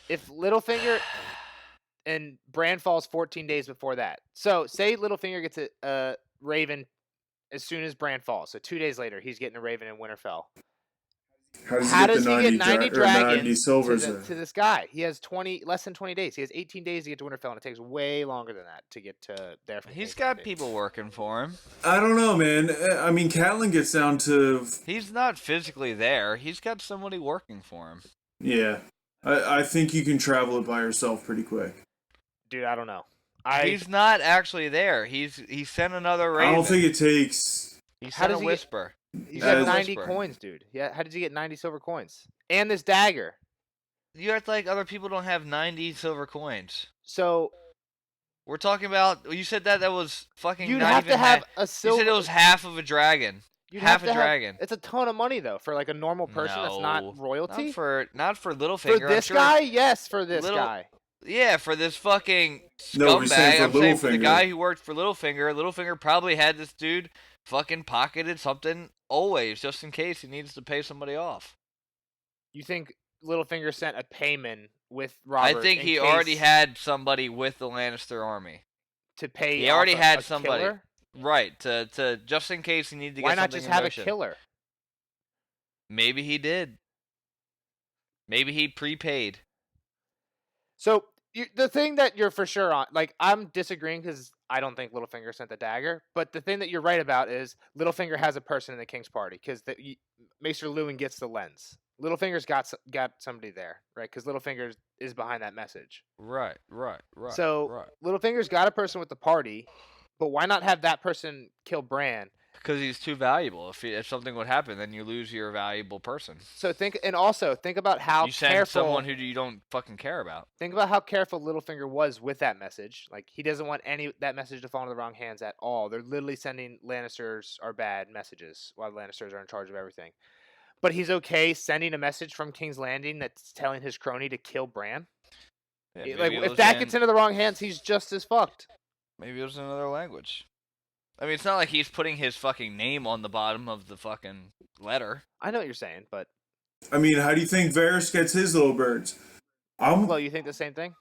If Littlefinger and Bran falls 14 days before that. So say Littlefinger gets a Raven as soon as Bran falls. So 2 days later, he's getting a Raven in Winterfell. How does he get 90 dragons silvers? to this guy? He has less than 20 days. He has 18 days to get to Winterfell, and it takes way longer than that to get to there. From He's King's got Landing. people working for him. I don't know, man. I mean, Catelyn gets down to He's not physically there. He's got somebody working for him. yeah. I think you can travel it by yourself pretty quick. Dude, I don't know. He's not actually there. He sent another Raven. I don't think it takes. He How sent does a he get- whisper. He's As- got 90 Whisper. coins, dude. Yeah, how did you get 90 silver coins? And this dagger. You act like other people don't have 90 silver coins. So We're talking about. You said that was fucking. you'd not have even to have a You silver. said it was half of a dragon. you'd half have a to have- dragon. It's a ton of money though for like a normal person that's No. not royalty. Not for Littlefinger. For I'm this sure- guy, yes, for this Little- guy. Yeah, for this fucking No, we're saying scumbag. for I'm saying for the Littlefinger. guy who worked for Littlefinger. Littlefinger probably had this dude fucking pocketed something always, just in case he needs to pay somebody off. You think Littlefinger sent a payment with Robert? I think in he case already had somebody with the Lannister army. to pay. he already off had a somebody. killer? Right, to just in case he needed to Why get not something just in have a motion. killer? Maybe he did. Maybe he prepaid. So the thing that you're for sure on, like I'm disagreeing because I don't think Littlefinger sent the dagger. But the thing that you're right about is Littlefinger has a person in the King's Party because Maester Lewin gets the lens. Littlefinger's got somebody there, right? Because Littlefinger is behind that message. Right. So right. Littlefinger's got a person with the party, but why not have that person kill Bran? Because he's too valuable. If something would happen, then you lose your valuable person. So think about how You send careful. someone who you don't fucking care about. Think about how careful Littlefinger was with that message. Like he doesn't want that message to fall into the wrong hands at all. They're literally sending Lannisters are bad messages while the Lannisters are in charge of everything. But he's okay sending a message from King's Landing that's telling his crony to kill Bran. Yeah, Like maybe it if was that in- gets into the wrong hands, he's just as fucked. Maybe it was in another language. I mean, it's not like he's putting his fucking name on the bottom of the fucking letter. I know what you're saying, but I mean, how do you think Varys gets his little birds? well, you think the same thing?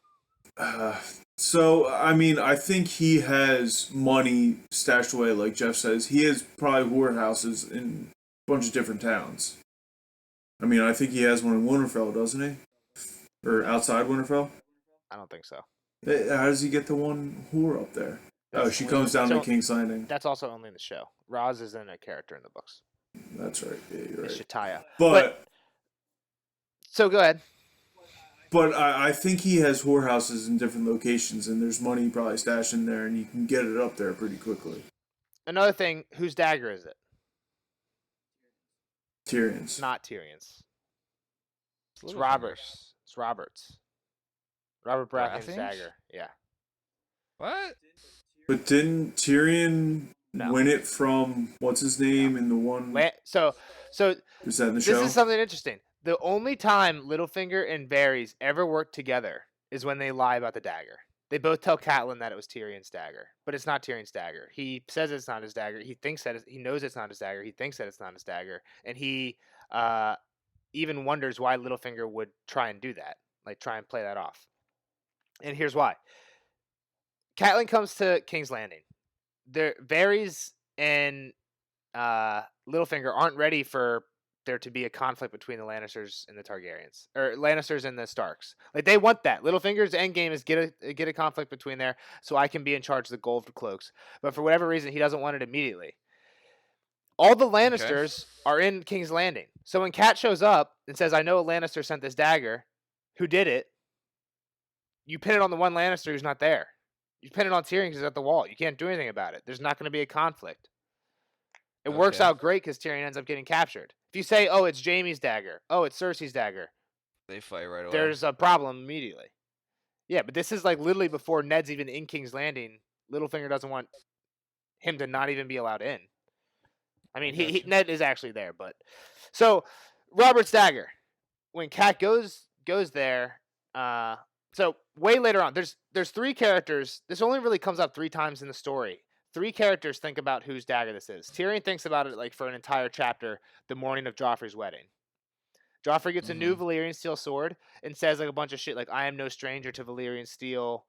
So, I mean, I think he has money stashed away, like Jeff says. He has probably whorehouses in a bunch of different towns. I mean, I think he has one in Winterfell, doesn't he? Or outside Winterfell? I don't think so. How does he get the one whore up there? Oh, she comes down to King's Landing. That's also only in the show. Roz isn't a character in the books. That's right. Yeah, you're It's right. Shataya. But So go ahead. But I think he has whorehouses in different locations, and there's money probably stashed in there, and you can get it up there pretty quickly. Another thing, whose dagger is it? Tyrion's. Not Tyrion's. It's Littlefinger's. Robert's. It's Robert's. Robert Baratheon's Baratheon's? dagger. Yeah. What? But didn't Tyrion No. win it from what's his name in the one? So Is that in the this show? is something interesting. The only time Littlefinger and Varys ever work together is when they lie about the dagger. They both tell Catelyn that it was Tyrion's dagger, but it's not Tyrion's dagger. He says it's not his dagger. He thinks that he knows it's not his dagger. He thinks that it's not his dagger, and he even wonders why Littlefinger would try and do that, like try and play that off. And here's why. Catelyn comes to King's Landing. Varys and Littlefinger aren't ready for there to be a conflict between the Lannisters and the Targaryens, or Lannisters and the Starks. Like they want that. Littlefinger's endgame is get a conflict between there, so I can be in charge of the Gold Cloaks. But for whatever reason, he doesn't want it immediately. All the Lannisters are in King's Landing. So when Cat shows up and says, "I know a Lannister sent this dagger. Who did it?" You pin it on the one Lannister who's not there. You pin it on Tyrion because he's at the wall. You can't do anything about it. There's not going to be a conflict. It works out great because Tyrion ends up getting captured. If you say, "Oh, it's Jaime's dagger," "Oh, it's Cersei's dagger," They fight right away. there's a problem immediately. Yeah, but this is like literally before Ned's even in King's Landing. Littlefinger doesn't want him to not even be allowed in. I mean, Ned is actually there, but so Robert's dagger. When Cat goes there, so way later on, there's three characters. This only really comes up 3 times in the story. 3 characters think about whose dagger this is. Tyrion thinks about it like for an entire chapter, the morning of Joffrey's wedding. Joffrey gets a new Valyrian steel sword and says like a bunch of shit like, "I am no stranger to Valyrian steel,"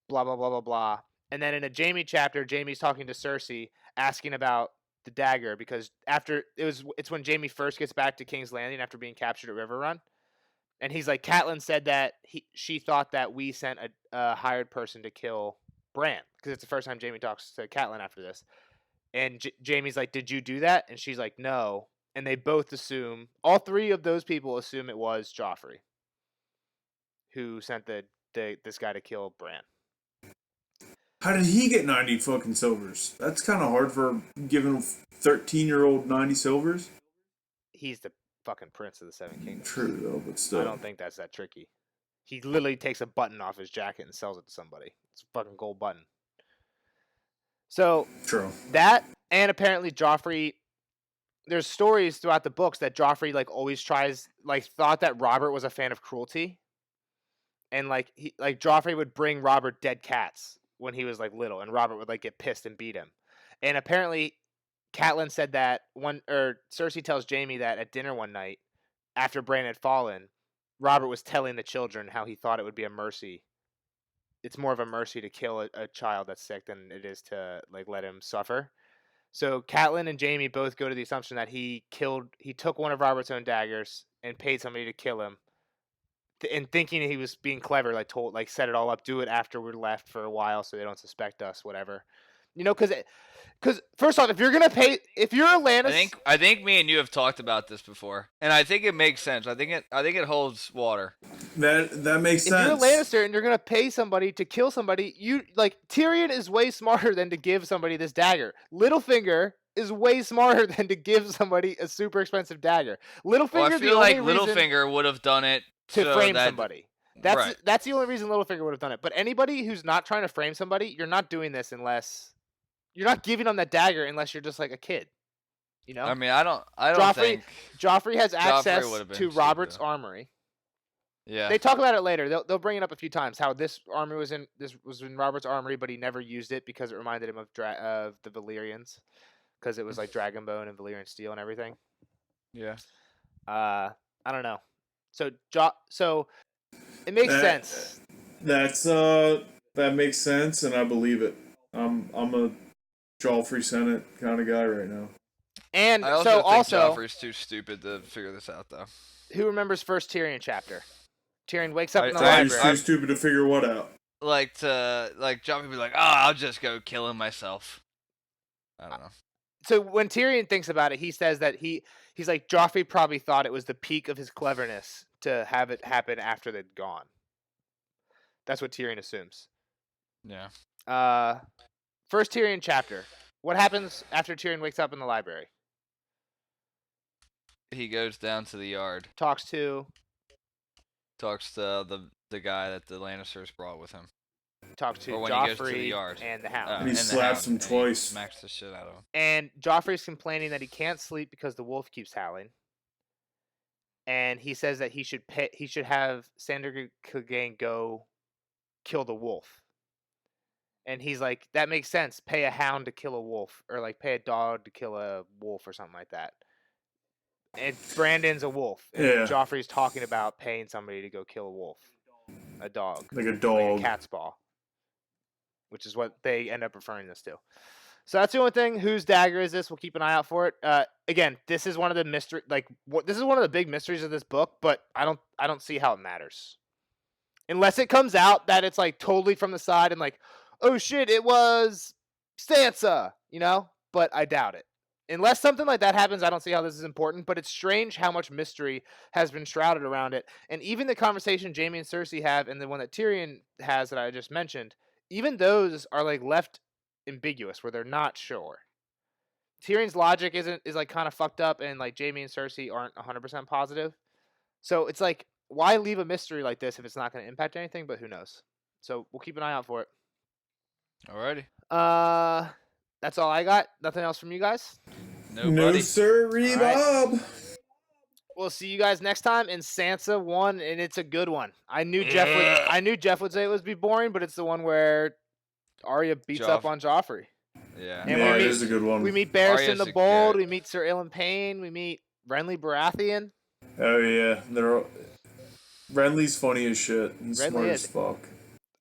blah blah blah blah blah. And then in a Jaime chapter, Jaime's talking to Cersei, asking about the dagger because it's when Jaime first gets back to King's Landing after being captured at River Run. And he's like, Catelyn said that she thought that we sent a hired person to kill Bran, because it's the first time Jaime talks to Catelyn after this. And Jaime's like, "Did you do that?" And she's like, "No." And they both assume, all 3 of those people assume it was Joffrey who sent this guy to kill Bran. How did he get 90 fucking silvers? That's kind of hard for giving a 13-year-old 90 silvers. He's the fucking prince of the Seven Kingdoms. True, though, but still. I don't think that's that tricky. He literally takes a button off his jacket and sells it to somebody. It's a fucking gold button. So True. that, and apparently Joffrey, there's stories throughout the books that Joffrey like always thought that Robert was a fan of cruelty, and Joffrey would bring Robert dead cats when he was like little, and Robert would like get pissed and beat him. And apparently Catelyn said that Cersei tells Jaime that at dinner one night after Bran had fallen, Robert was telling the children how he thought it would be a mercy. It's more of a mercy to kill a child that's sick than it is to like let him suffer. So Catelyn and Jaime both go to the assumption that he took one of Robert's own daggers and paid somebody to kill him, and thinking he was being clever, like set it all up, do it after we're left for a while so they don't suspect us, whatever. You know, because first off, if you're a Lannister, I think me and you have talked about this before, and I think it makes sense. I think it holds water. That makes sense. If you're a Lannister and you're gonna pay somebody to kill somebody, Tyrion is way smarter than to give somebody this dagger. Littlefinger is way smarter than to give somebody a super expensive dagger. Littlefinger, I feel like Littlefinger would have done it to frame somebody. That's the only reason Littlefinger would have done it. But anybody who's not trying to frame somebody, you're not doing this unless you're not giving them that dagger unless you're just like a kid. You know? I mean, I don't think Joffrey has access would have been to stupid. Robert's armory. Yeah. They talk about it later. They'll bring it up a few times. How this was in Robert's armory, but he never used it because it reminded him of the Valyrians, because it was like Dragonbone and Valyrian steel and everything. Yeah. I don't know. So it makes sense. That makes sense, and I believe it. I'm a Joffrey Senate kind of guy right now. And I so also think Joffrey's too stupid to figure this out, though. who remembers first Tyrion chapter? Tyrion wakes up in the He's library. too stupid to figure what out. Joffrey be like, I'll just go kill him myself. I don't know. So when Tyrion thinks about it, he says that he's like, Joffrey probably thought it was the peak of his cleverness to have it happen after they'd gone. That's what Tyrion assumes. Yeah. First Tyrion chapter. What happens after Tyrion wakes up in the library? He goes down to the yard. Talks to the guy that the Lannisters brought with him. Talks to Or when he Joffrey goes to the yard. and the Hound. And he and the slaps Hound, him and he twice. Smacks the shit out of him. And Joffrey's complaining that he can't sleep because the wolf keeps howling. And he says that he should have Sandor Clegane go kill the wolf. And he's like, that makes sense. Pay a hound to kill a wolf, or like pay a dog to kill a wolf, or something like that. And Brandon's a wolf. And Yeah. Joffrey's talking about paying somebody to go kill a wolf, a dog, Like a like dog. a cat's paw, which is what they end up referring this to. So that's the only thing. Whose dagger is this? We'll keep an eye out for it. Again, this is one of the this is one of the big mysteries of this book, but I don't see how it matters, unless it comes out that it's like totally from the side and like, oh shit, it was Sansa, But I doubt it. Unless something like that happens, I don't see how this is important. But it's strange how much mystery has been shrouded around it, and even the conversation Jaime and Cersei have, and the one that Tyrion has that I just mentioned, even those are like left ambiguous, where they're not sure. Tyrion's logic is like kind of fucked up, and like Jaime and Cersei aren't 100% positive. So it's like, why leave a mystery like this if it's not going to impact anything? But who knows? So we'll keep an eye out for it. Alrighty. That's all I got. Nothing else from you guys? No, sir, Bob. We'll see you guys next time in Sansa 1, and it's a good one. I knew Jeff would say it would be boring, but it's the one where Arya beats up on Joffrey. Yeah. And it is a good one. We meet Barristan Arya's the a Bold. good- We meet Sir Ilyn Payne. We meet Renly Baratheon. Oh yeah, Renly's funny as shit. He's Renly smart is. as fuck.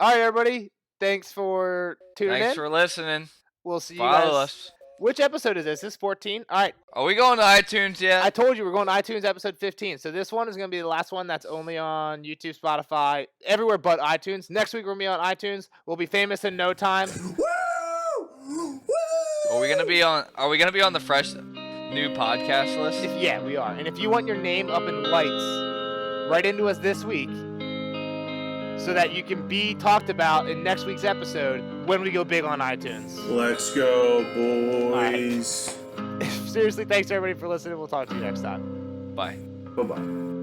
All right, everybody. Thanks for tuning Thanks in. for listening. We'll see you guys. Follow us. Which episode is this? This is 14? All right. Are we going to iTunes yet? I told you we're going to iTunes episode 15. So this one is going to be the last one that's only on YouTube, Spotify, everywhere but iTunes. Next week we're going to be on iTunes. We'll be famous in no time. Woo! Woo! Are we gonna be on the fresh new podcast list? Yeah, we are. And if you want your name up in lights, write into us this week so that you can be talked about in next week's episode when we go big on iTunes. Let's go, boys. Seriously, thanks everybody for listening. We'll talk to you next time. Bye. Bye-bye.